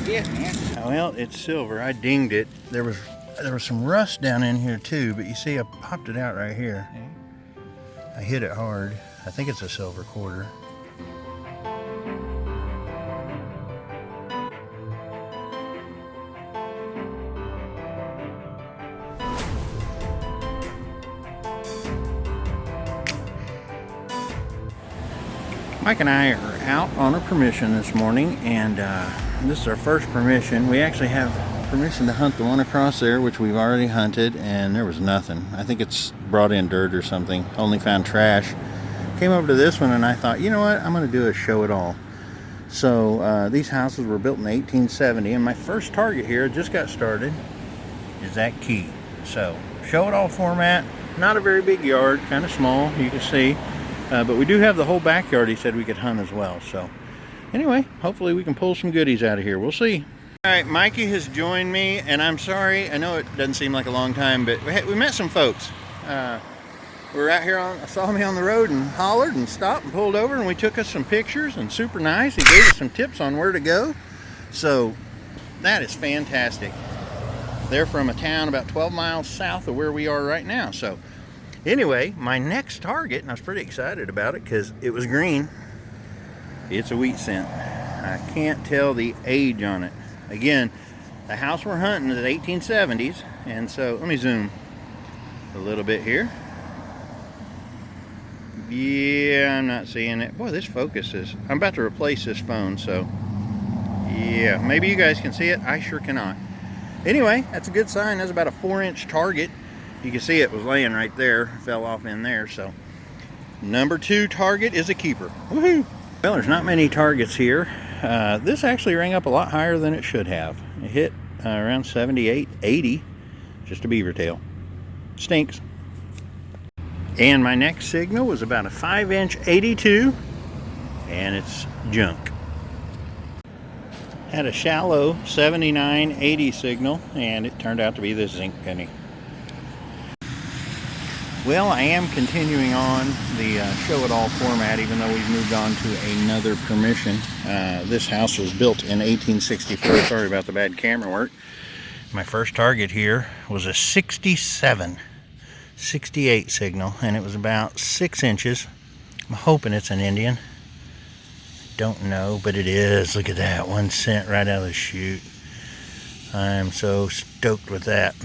shit, man. Well, it's silver. I dinged it. There was some rust down in here too, but you see I popped it out right here. I hit it hard. I think it's a silver quarter. Mike and I are out on a permission this morning, and this is our first permission. We actually have permission to hunt the one across there, which we've already hunted, and there was nothing. I think it's brought in dirt or something. Only found trash. Came over to this one, and I thought, you know what? I'm going to do a show it all. So these houses were built in 1870, and my first target here just got started is that key. So show it all format. Not a very big yard, kind of small, you can see. But we do have the whole backyard he said we could hunt as well. So anyway, hopefully we can pull some goodies out of here. We'll see. All right, Mikey has joined me, and I'm sorry. I know it doesn't seem like a long time, but we met some folks. We were out here, saw me on the road and hollered and stopped and pulled over, and we took us some pictures, and super nice. He gave us some tips on where to go. So that is fantastic. They're from a town about 12 miles south of where we are right now. So anyway, my next target, and I was pretty excited about it because it was green. It's a wheat cent. I can't tell the age on it. Again, the house we're hunting is 1870s, and so let me zoom a little bit here. Yeah, I'm not seeing it. Boy, this focuses. I'm about to replace this phone, so yeah, maybe you guys can see it. I sure cannot. Anyway, that's a good sign. That's about a 4-inch target. You can see it was laying right there, fell off in there. So number 2 target is a keeper. Woohoo! Well, there's not many targets here. This actually rang up a lot higher than it should have. It hit around 78, 80, just a beaver tail. Stinks. And my next signal was about a 5-inch 82, and it's junk. Had a shallow 79, 80 signal, and it turned out to be this zinc penny. Well, I am continuing on the show it all format, even though we've moved on to another permission. This house was built in 1864. Sorry about the bad camera work. My first target here was a 67, 68 signal, and it was about 6 inches. I'm hoping it's an Indian. Don't know, but it is. Look at that, 1 cent right out of the chute. I'm so stoked with that.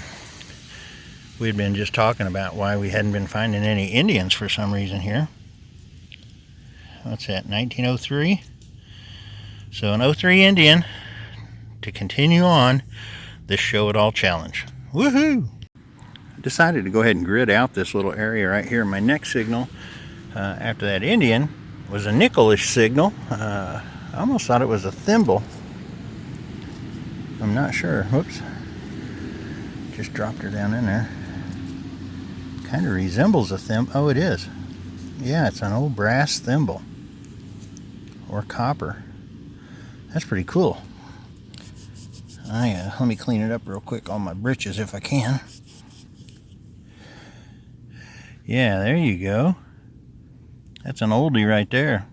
We'd been just talking about why we hadn't been finding any Indians for some reason here. What's that, 1903? So an 03 Indian to continue on this show it all challenge. Woohoo! I decided to go ahead and grid out this little area right here. My next signal after that Indian was a nickel-ish signal. I almost thought it was a thimble. I'm not sure. Whoops. Just dropped her down in there. Kind of resembles a thimble. Oh, it is. Yeah, it's an old brass thimble. Or copper. That's pretty cool. Let me clean it up real quick on my britches if I can. Yeah, there you go. That's an oldie right there.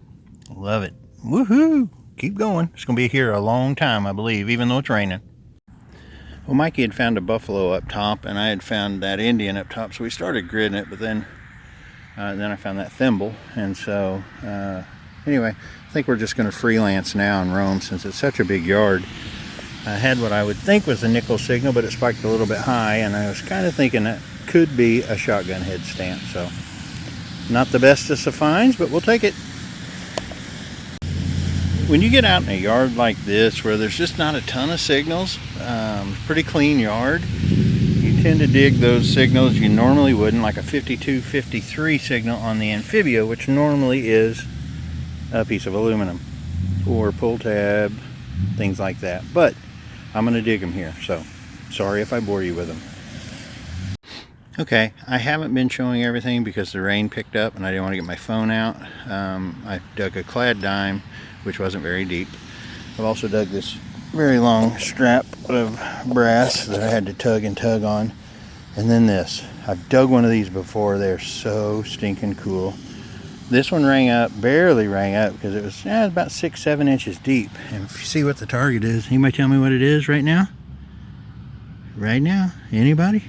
Love it. Woohoo! Keep going. It's going to be here a long time, I believe, even though it's raining. Well, Mikey had found a buffalo up top, and I had found that Indian up top, so we started gridding it, but then I found that thimble, and so anyway, I think we're just going to freelance now and roam since it's such a big yard. I had what I would think was a nickel signal, but it spiked a little bit high, and I was kind of thinking that could be a shotgun head stamp, so not the bestest of finds, but we'll take it. When you get out in a yard like this where there's just not a ton of signals, pretty clean yard, you tend to dig those signals you normally wouldn't, like a 52, 53 signal on the Anfibio, which normally is a piece of aluminum or pull tab, things like that. But I'm going to dig them here, so sorry if I bore you with them. Okay, I haven't been showing everything because the rain picked up and I didn't want to get my phone out. I dug a clad dime, which wasn't very deep. I've also dug this very long strap of brass that I had to tug and tug on. And then this. I've dug one of these before. They're so stinking cool. This one rang up, barely rang up, because it was about 6-7 inches deep. And if you see what the target is, anybody tell me what it is right now? Right now? Anybody?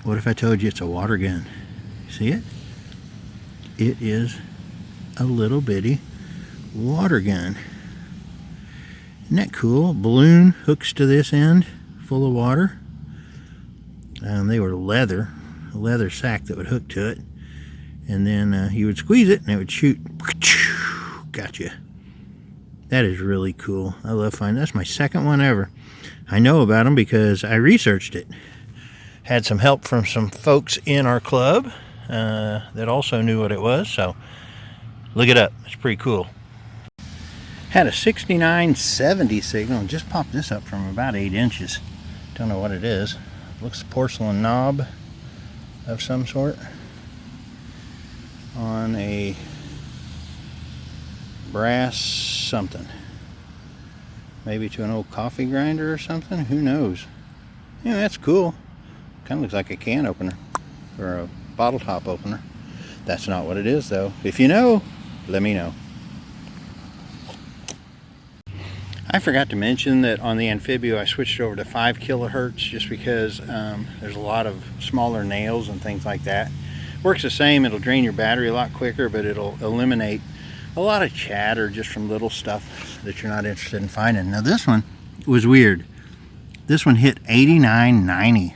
What if I told you it's a water gun? See it? It is a little bitty water gun. Isn't that cool? Balloon hooks to this end, full of water. They were leather, a leather sack that would hook to it. And then you would squeeze it and it would shoot. Gotcha. That is really cool. I love finding. That's my second one ever. I know about them because I researched it. Had some help from some folks in our club that also knew what it was. So look it up. It's pretty cool. Had a 6970 signal and just popped this up from about 8 inches. Don't know what it is. Looks porcelain knob of some sort on a brass something. Maybe to an old coffee grinder or something. Who knows? Yeah, that's cool. Kind of looks like a can opener or a bottle top opener. That's not what it is though. If you know, let me know. I forgot to mention that on the Anfibio I switched over to 5 kilohertz just because there's a lot of smaller nails and things like that. Works the same. It'll drain your battery a lot quicker, but it'll eliminate a lot of chatter just from little stuff that you're not interested in finding. Now this one was weird. This one hit 89.90,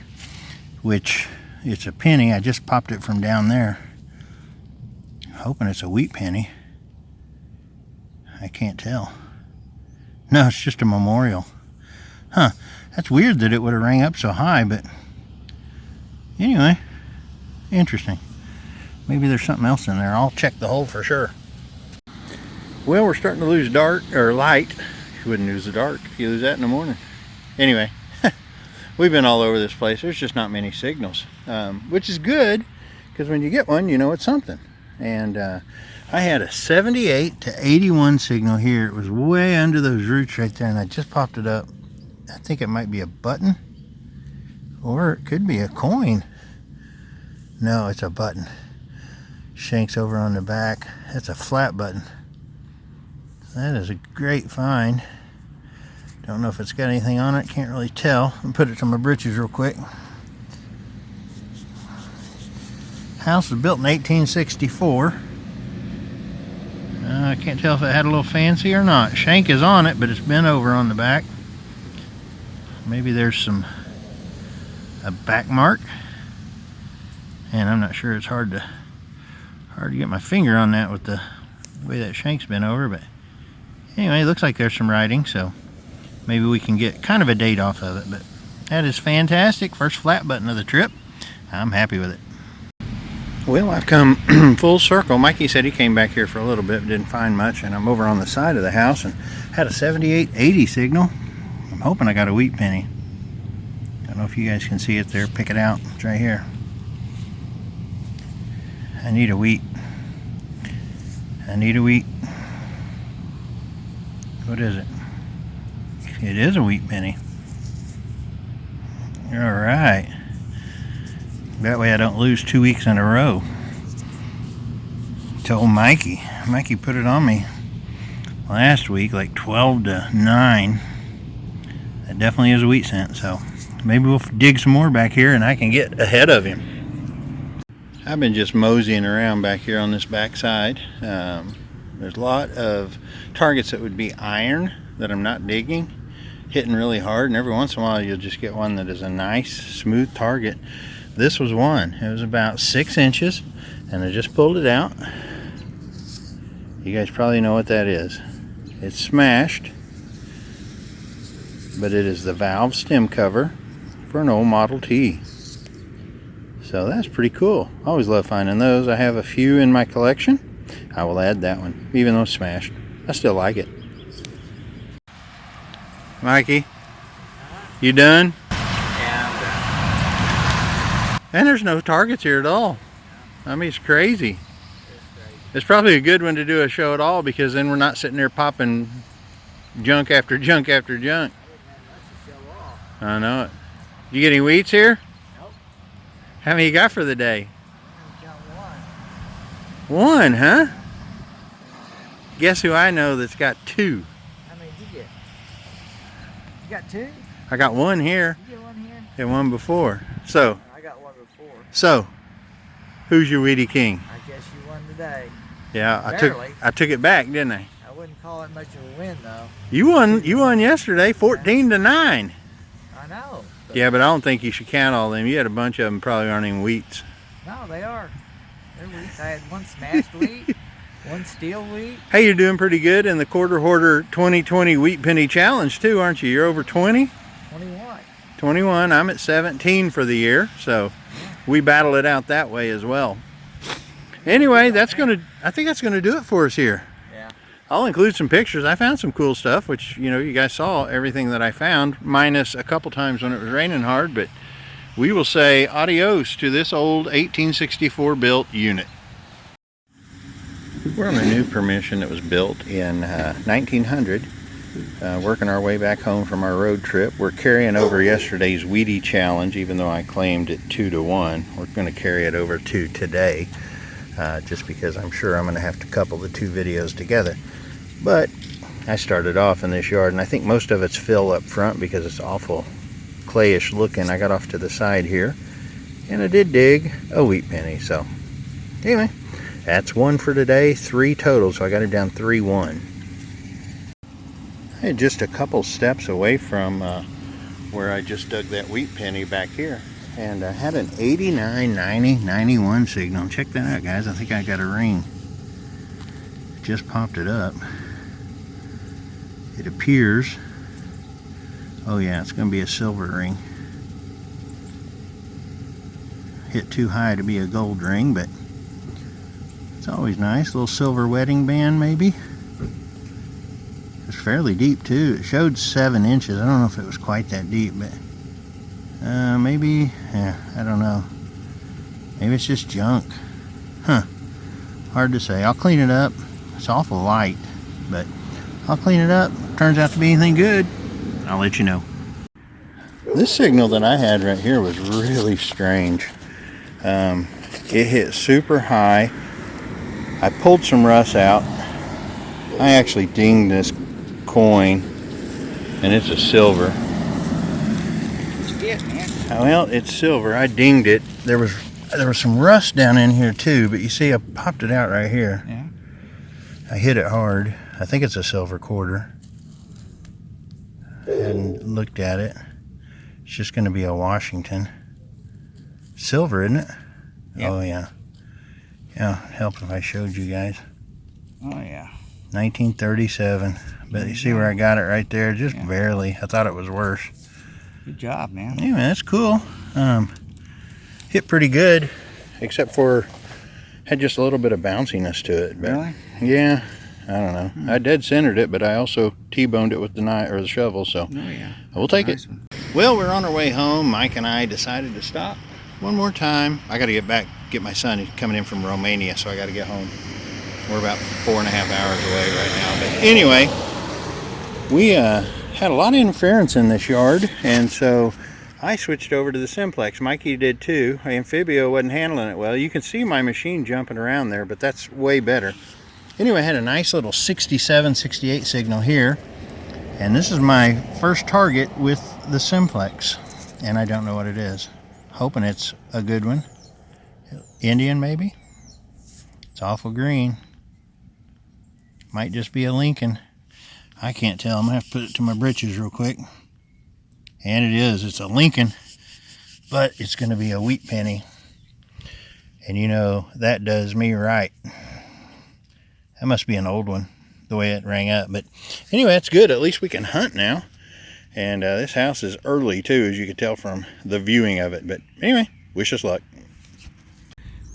which it's a penny. I just popped it from down there. I'm hoping it's a wheat penny. I can't tell. No, it's just a memorial. Huh, that's weird that it would have rang up so high, but anyway, interesting. Maybe there's something else in there. I'll check the hole for sure. Well, we're starting to lose dark or light. You wouldn't lose the dark. You lose that in the morning. Anyway, we've been all over this place. There's just not many signals, which is good because when you get one, you know it's something. And I had a 78 to 81 signal here. It was way under those roots right there, and I just popped it up. I think it might be a button, or it could be a coin. No, it's a button. Shanks over on the back. That's a flat button. That is a great find. Don't know if it's got anything on it. Can't really tell. I'll put it to my britches real quick. House was built in 1864. I can't tell if it had a little fancy or not. Shank is on it, but it's bent over on the back. Maybe there's a back mark. And I'm not sure. It's hard to get my finger on that with the way that shank's been over, but anyway, it looks like there's some writing, so maybe we can get kind of a date off of it. But that is fantastic. First flat button of the trip. I'm happy with it. Well, I've come full circle. Mikey said he came back here for a little bit, but didn't find much, and I'm over on the side of the house and had a 7880 signal. I'm hoping I got a wheat penny. Don't know if you guys can see it there. Pick it out. It's right here. I need a wheat. I need a wheat. What is it? It is a wheat penny. Alright. That way I don't lose 2 weeks in a row. Told Mikey. Mikey put it on me last week, like 12 to 9. That definitely is a wheat cent, so maybe we'll dig some more back here and I can get ahead of him. I've been just moseying around back here on this back side. There's a lot of targets that would be iron that I'm not digging, hitting really hard, and every once in a while you'll just get one that is a nice smooth target. This was one. It was about 6 inches, and I just pulled it out. You guys probably know what that is. It's smashed, but it is the valve stem cover for an old Model T. So that's pretty cool. I always love finding those. I have a few in my collection. I will add that one, even though it's smashed. I still like it. Mikey, you done? Yeah, I'm done. And there's no targets here at all. I mean, it's crazy. It's probably a good one to do a show at all, because then we're not sitting there popping junk after junk after junk. I know it. You get any wheats here? Nope. How many you got for the day? I got one. One, huh? Guess who I know that's got two? How many did you get? You got two? I got one here. You get one here? And one before. So, I got one before. so, who's your Weedy King? I guess you won today. Yeah, Barely. I took it back, didn't I? I wouldn't call it much of a win though. You won yesterday, 14-9. I know. Yeah, but I don't think you should count all of them. You had a bunch of them probably aren't even wheats. No, they are. They're wheats. I had one smashed wheat, one steel wheat. Hey, you're doing pretty good in the Quarter Hoarder 2020 Wheat Penny Challenge too, aren't you? You're over 20? 21. 21. I'm at 17 for the year, so we battle it out that way as well. Anyway, I think that's gonna do it for us here. Yeah. I'll include some pictures. I found some cool stuff, which, you know, you guys saw everything that I found, minus a couple times when it was raining hard, but we will say adios to this old 1864 built unit. We're on a new permission that was built in 1900. Working our way back home from our road trip. We're carrying over yesterday's Weedy Challenge, even though I claimed it 2-1. We're going to carry it over to today, just because I'm sure I'm going to have to couple the two videos together. But I started off in this yard, and I think most of it's fill up front because it's awful clayish looking. I got off to the side here, and I did dig a wheat penny. So anyway, that's one for today, 3 total, so I got it down 3-1. I had just a couple steps away from where I just dug that wheat penny back here, and I had an 89, 90, 91 signal. Check that out, guys. I think I got a ring. Just popped it up. It appears, oh yeah, it's going to be a silver ring. Hit too high to be a gold ring, but it's always nice. A little silver wedding band, maybe. It's fairly deep too. It showed 7 inches. I don't know if it was quite that deep, but maybe, yeah, I don't know. Maybe it's just junk. Huh. Hard to say. I'll clean it up. It's awful light, but I'll clean it up. Turns out to be anything good, I'll let you know. This signal that I had right here was really strange. It hit super high. I pulled some rust out. I actually dinged this coin, and it's a silver. What'd you get, man? Well, it's silver. I dinged it. There was some rust down in here too, but you see I popped it out right here. Yeah. I hit it hard. I think it's a silver quarter. I hadn't looked at it. It's just going to be a Washington. Silver, isn't it? Yep. Oh yeah. Yeah, help if I showed you guys. Oh yeah. 1937. But you see where I got it right there? Just barely. I thought it was worse. Good job, man. Anyway, that's cool. Hit pretty good, except for had just a little bit of bounciness to it. But Really? yeah, I don't know. I dead centered it, but I also T-boned it with the knife or the shovel. So Oh yeah. we'll take Nice it. one. Well, we're on our way home. Mike and I decided to stop one more time. I got to get back, get my son. He's coming in from Romania, so I got to get home. We're about 4.5 hours away right now. But anyway, we had a lot of interference in this yard, and so I switched over to the Simplex. Mikey did too. Anfibio wasn't handling it well. You can see my machine jumping around there, but that's way better. Anyway, I had a nice little 67, 68 signal here, and this is my first target with the Simplex, and I don't know what it is. Hoping it's a good one. Indian, maybe? It's awful green. Might just be a Lincoln. I can't tell. I'm going to have to put it to my britches real quick. And it is. It's a Lincoln. But it's going to be a wheat penny. And you know, that does me right. That must be an old one, the way it rang up. But anyway, that's good. At least we can hunt now. And this house is early, too, as you can tell from the viewing of it. But anyway, wish us luck.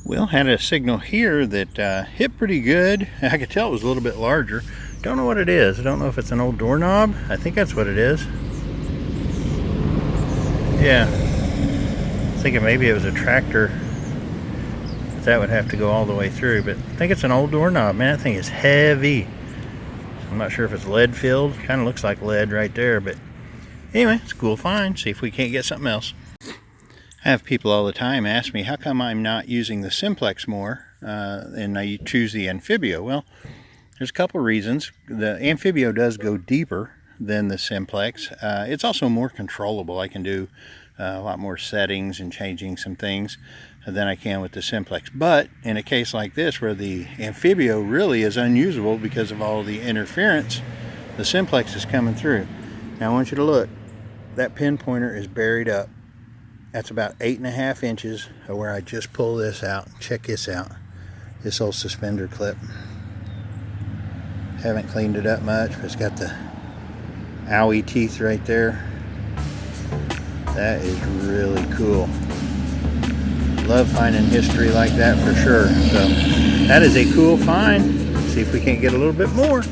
Well, had a signal here that hit pretty good. I could tell it was a little bit larger. Don't know what it is. I don't know if it's an old doorknob. I think that's what it is. Yeah. Thinking maybe it was a tractor. That would have to go all the way through, but I think it's an old doorknob. Man, that thing is heavy. I'm not sure if it's lead filled. Kind of looks like lead right there, but anyway, it's a cool find. See if we can't get something else. I have people all the time ask me how come I'm not using the Simplex more and I choose the Anfibio? Well, there's a couple reasons. The Anfibio does go deeper than the Simplex. It's also more controllable. I can do a lot more settings and changing some things than I can with the Simplex. But in a case like this where the Anfibio really is unusable because of all the interference, the Simplex is coming through. Now I want you to look. That pin pointer is buried up. That's about 8.5 inches of where I just pull this out. Check this out. This old suspender clip. Haven't cleaned it up much, but it's got the owie teeth right there. That is really cool. Love finding history like that for sure. So that is a cool find. See if we can't get a little bit more.